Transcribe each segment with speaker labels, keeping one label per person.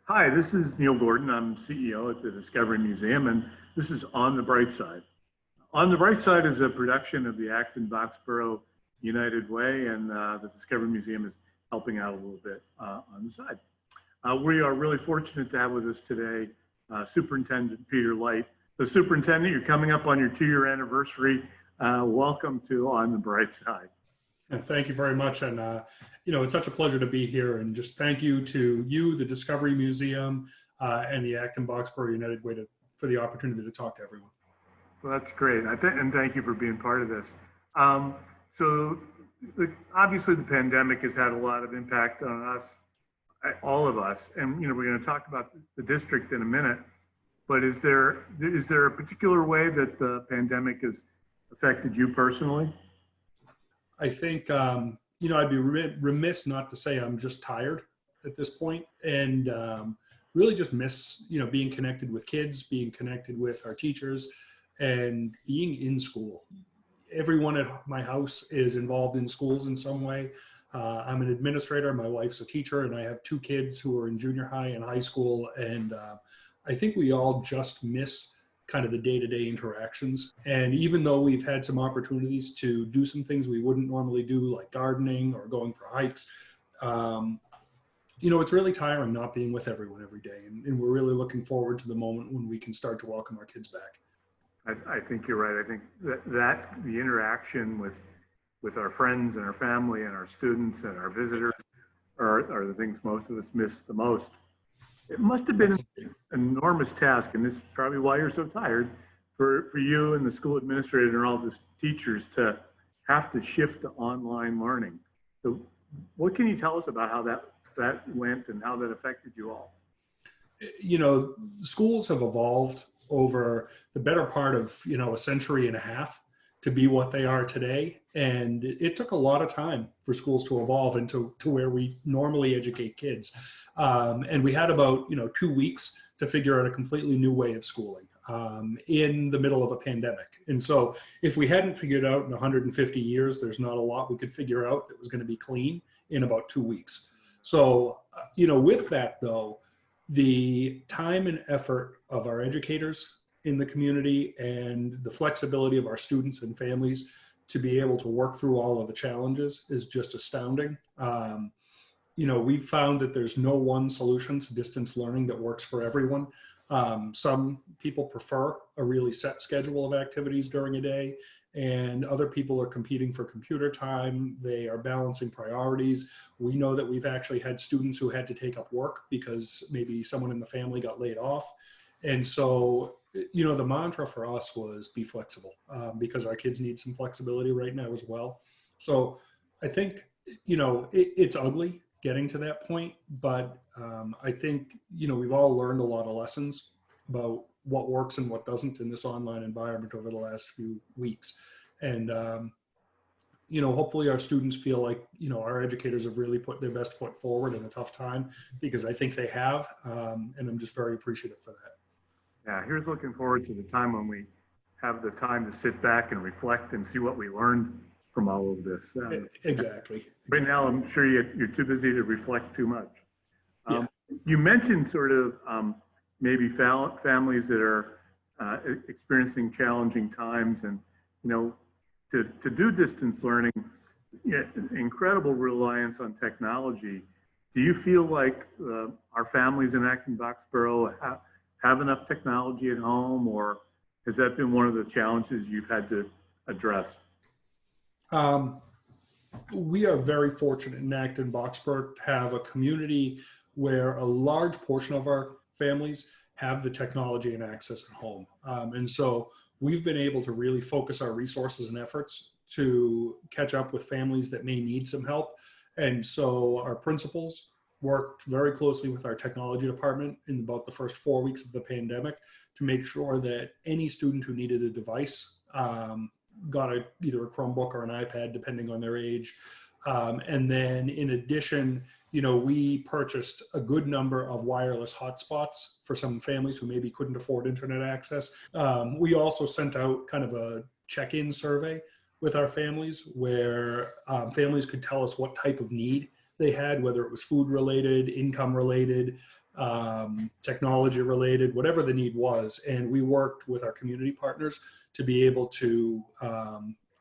Speaker 1: Hi, this is Neil Gordon. I'm CEO at the Discovery Museum, and this is On the Bright Side. On the Bright Side is a production of the Acton Boxborough United Way, and the Discovery Museum is helping out a little bit on the side. We are really fortunate to have with us today Superintendent Peter Light. So, Superintendent, you're coming up on your 2-year anniversary. Welcome to On the Bright Side.
Speaker 2: And thank you very much. And, it's such a pleasure to be here. And just thank you to you, the Discovery Museum, and the Acton Boxborough United Way for the opportunity to talk to everyone.
Speaker 1: Well, that's great. And thank you for being part of this. Obviously, the pandemic has had a lot of impact on us, all of us. And, we're going to talk about the district in a minute. But is there a particular way that the pandemic has affected you personally?
Speaker 2: I think, I'd be remiss not to say I'm just tired at this point, and really just miss, being connected with kids, being connected with our teachers, and being in school. Everyone at my house is involved in schools in some way. I'm an administrator, my wife's a teacher, and I have 2 kids who are in junior high and high school, and I think we all just miss kind of the day-to-day interactions. And even though we've had some opportunities to do some things we wouldn't normally do, like gardening or going for hikes, it's really tiring not being with everyone every day. And we're really looking forward to the moment when we can start to welcome our kids back.
Speaker 1: I think you're right. I think that the interaction with our friends and our family and our students and our visitors are the things most of us miss the most. It must have been an enormous task, and this is probably why you're so tired, for you and the school administrator and all the teachers to have to shift to online learning. So what can you tell us about how that went and how that affected you all?
Speaker 2: Schools have evolved over the better part of, a century and a half to be what they are today. And it took a lot of time for schools to evolve into where we normally educate kids. And we had about, 2 weeks to figure out a completely new way of schooling in the middle of a pandemic. And so if we hadn't figured out in 150 years, there's not a lot we could figure out that was going to be clean in about 2 weeks. So, with that though, the time and effort of our educators in the community and the flexibility of our students and families to be able to work through all of the challenges is just astounding. We've found that there's no one solution to distance learning that works for everyone. Some people prefer a really set schedule of activities during a day, and other people are competing for computer time. They are balancing priorities. We know that we've actually had students who had to take up work because maybe someone in the family got laid off. And so, the mantra for us was be flexible, because our kids need some flexibility right now as well. So I think, it's ugly getting to that point, but I think, we've all learned a lot of lessons about what works and what doesn't in this online environment over the last few weeks. And, hopefully our students feel like, our educators have really put their best foot forward in a tough time, because I think they have, and I'm just very appreciative for that.
Speaker 1: Yeah, here's looking forward to the time when we have the time to sit back and reflect and see what we learned from all of this.
Speaker 2: Exactly.
Speaker 1: Right now, I'm sure you're too busy to reflect too much.
Speaker 2: Yeah.
Speaker 1: You mentioned sort of maybe families that are experiencing challenging times, and to do distance learning, incredible reliance on technology. Do you feel like our families in Acton Boxborough have enough technology at home, or has that been one of the challenges you've had to address?
Speaker 2: We are very fortunate in Acton Boxborough to have a community where a large portion of our families have the technology and access at home. And so we've been able to really focus our resources and efforts to catch up with families that may need some help. And so our principals worked very closely with our technology department in about the first 4 weeks of the pandemic to make sure that any student who needed a device got either a Chromebook or an iPad, depending on their age. And then in addition, we purchased a good number of wireless hotspots for some families who maybe couldn't afford internet access. We also sent out kind of a check-in survey with our families where families could tell us what type of need they had, whether it was food related, income related, technology related, whatever the need was. And we worked with our community partners to be able to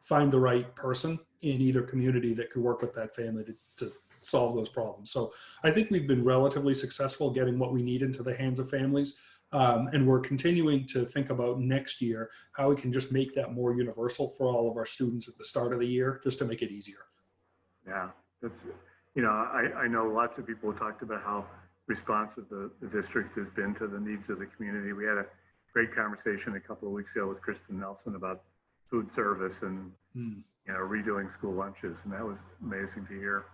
Speaker 2: find the right person in either community that could work with that family to solve those problems. So I think we've been relatively successful getting what we need into the hands of families. And we're continuing to think about next year how we can just make that more universal for all of our students at the start of the year, just to make it easier.
Speaker 1: Yeah, that's, I know lots of people talked about how responsive the district has been to the needs of the community. We had a great conversation a couple of weeks ago with Kristen Nelson about food service and, redoing school lunches. And that was amazing to hear.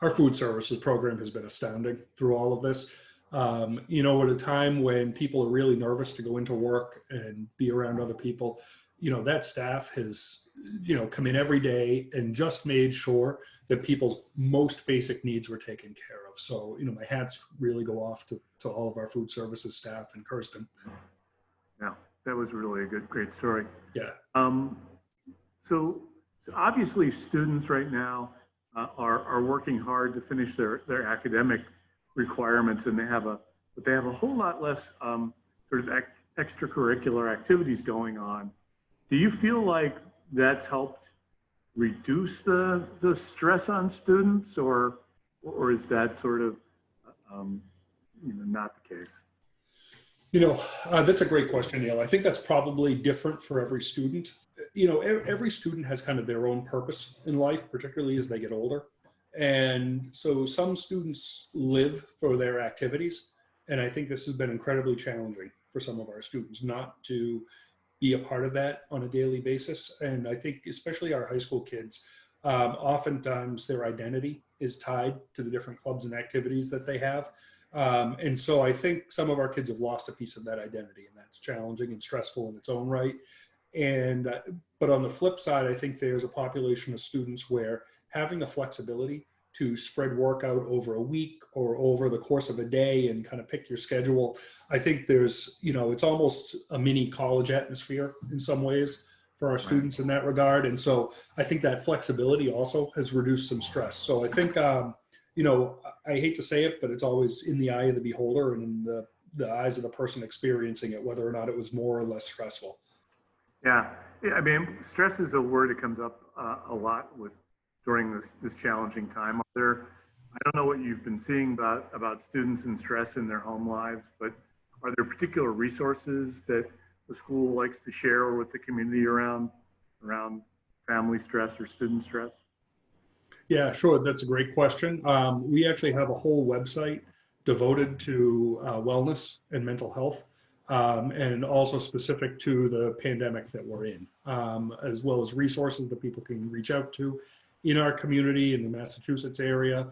Speaker 2: Our food services program has been astounding through all of this. At a time when people are really nervous to go into work and be around other people, that staff has, come in every day and just made sure that people's most basic needs were taken care of. So, my hats really go off to all of our food services staff and Kirsten.
Speaker 1: Yeah, that was really a great story.
Speaker 2: Yeah.
Speaker 1: So obviously students right now are working hard to finish their academic requirements, and they have a whole lot less sort of extracurricular activities going on. Do you feel like that's helped reduce the stress on students, or is that sort of not the case?
Speaker 2: That's a great question, Neil. I think that's probably different for every student. Every student has kind of their own purpose in life, particularly as they get older. And so some students live for their activities. And I think this has been incredibly challenging for some of our students not to be a part of that on a daily basis. And I think especially our high school kids, oftentimes their identity is tied to the different clubs and activities that they have. And so I think some of our kids have lost a piece of that identity, and that's challenging and stressful in its own right. But on the flip side, I think there's a population of students where having the flexibility to spread work out over a week or over the course of a day and kind of pick your schedule, I think there's, it's almost a mini college atmosphere in some ways for our students in that regard. And so I think that flexibility also has reduced some stress. So I think, I hate to say it, but it's always in the eye of the beholder and in the eyes of the person experiencing it, whether or not it was more or less stressful.
Speaker 1: Yeah, I mean, stress is a word that comes up a lot during this challenging time. I don't know what you've been seeing about students and stress in their home lives, but are there particular resources that the school likes to share with the community around family stress or student stress?
Speaker 2: Yeah, sure. That's a great question. We actually have a whole website devoted to wellness and mental health, and also specific to the pandemic that we're in, as well as resources that people can reach out to in our community in the Massachusetts area.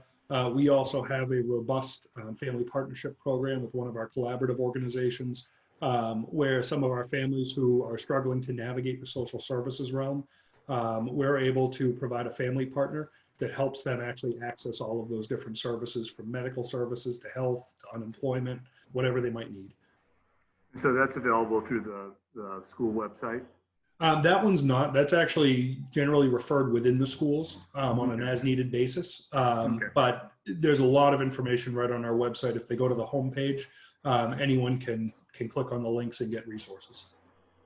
Speaker 2: We also have a robust family partnership program with one of our collaborative organizations, where some of our families who are struggling to navigate the social services realm, we're able to provide a family partner that helps them actually access all of those different services, from medical services to health to unemployment, whatever they might need.
Speaker 1: So that's available through the school website?
Speaker 2: That one's not. That's actually generally referred within the schools on an as-needed basis. But there's a lot of information right on our website. If they go to the homepage, anyone can click on the links and get resources.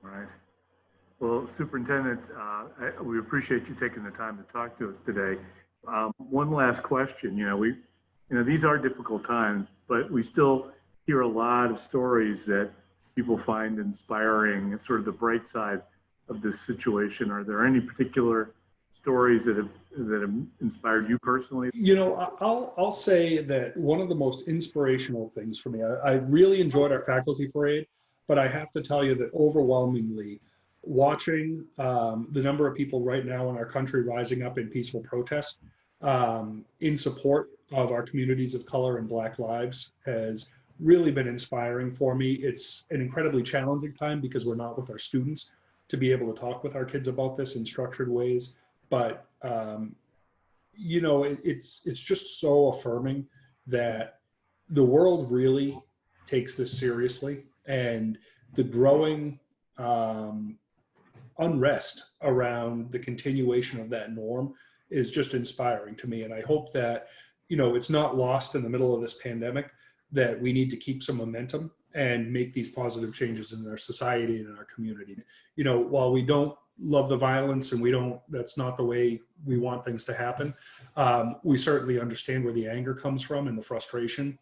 Speaker 1: All right. Well, Superintendent, we appreciate you taking the time to talk to us today. One last question. These are difficult times, but we still hear a lot of stories that people find inspiring, sort of the bright side of this situation. Are there any particular stories that have inspired you personally?
Speaker 2: I'll say that one of the most inspirational things for me, I really enjoyed our faculty parade, but I have to tell you that overwhelmingly, watching the number of people right now in our country rising up in peaceful protest in support of our communities of color and Black lives has really been inspiring for me. It's an incredibly challenging time because we're not with our students to be able to talk with our kids about this in structured ways. But, it's just so affirming that the world really takes this seriously, and the growing unrest around the continuation of that norm is just inspiring to me. And I hope that, you know, it's not lost in the middle of this pandemic that we need to keep some momentum and make these positive changes in our society and in our community. You know, while we don't love the violence and that's not the way we want things to happen, we certainly understand where the anger comes from and the frustration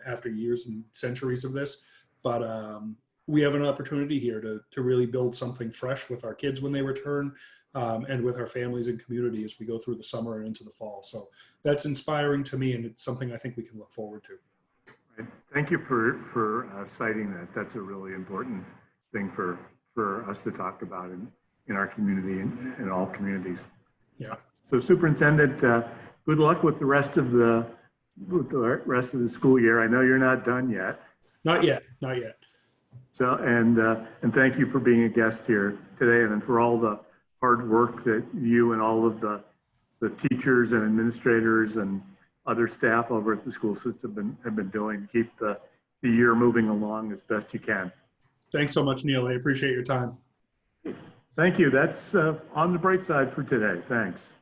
Speaker 2: after years and centuries of this. But we have an opportunity here to really build something fresh with our kids when they return, and with our families and community as we go through the summer and into the fall. So that's inspiring to me, and it's something I think we can look forward to.
Speaker 1: Right. Thank you for citing that. That's a really important thing for us to talk about in our community and in all communities.
Speaker 2: Yeah.
Speaker 1: So Superintendent, good luck with the rest of the school year. I know you're not done yet.
Speaker 2: Not yet. Not yet.
Speaker 1: So and thank you for being a guest here today, and then for all the hard work that you and all of the teachers and administrators and other staff over at the school system have been doing to keep the year moving along as best you can.
Speaker 2: Thanks so much, Neil. I appreciate your time.
Speaker 1: Thank you. That's on the bright side for today. Thanks.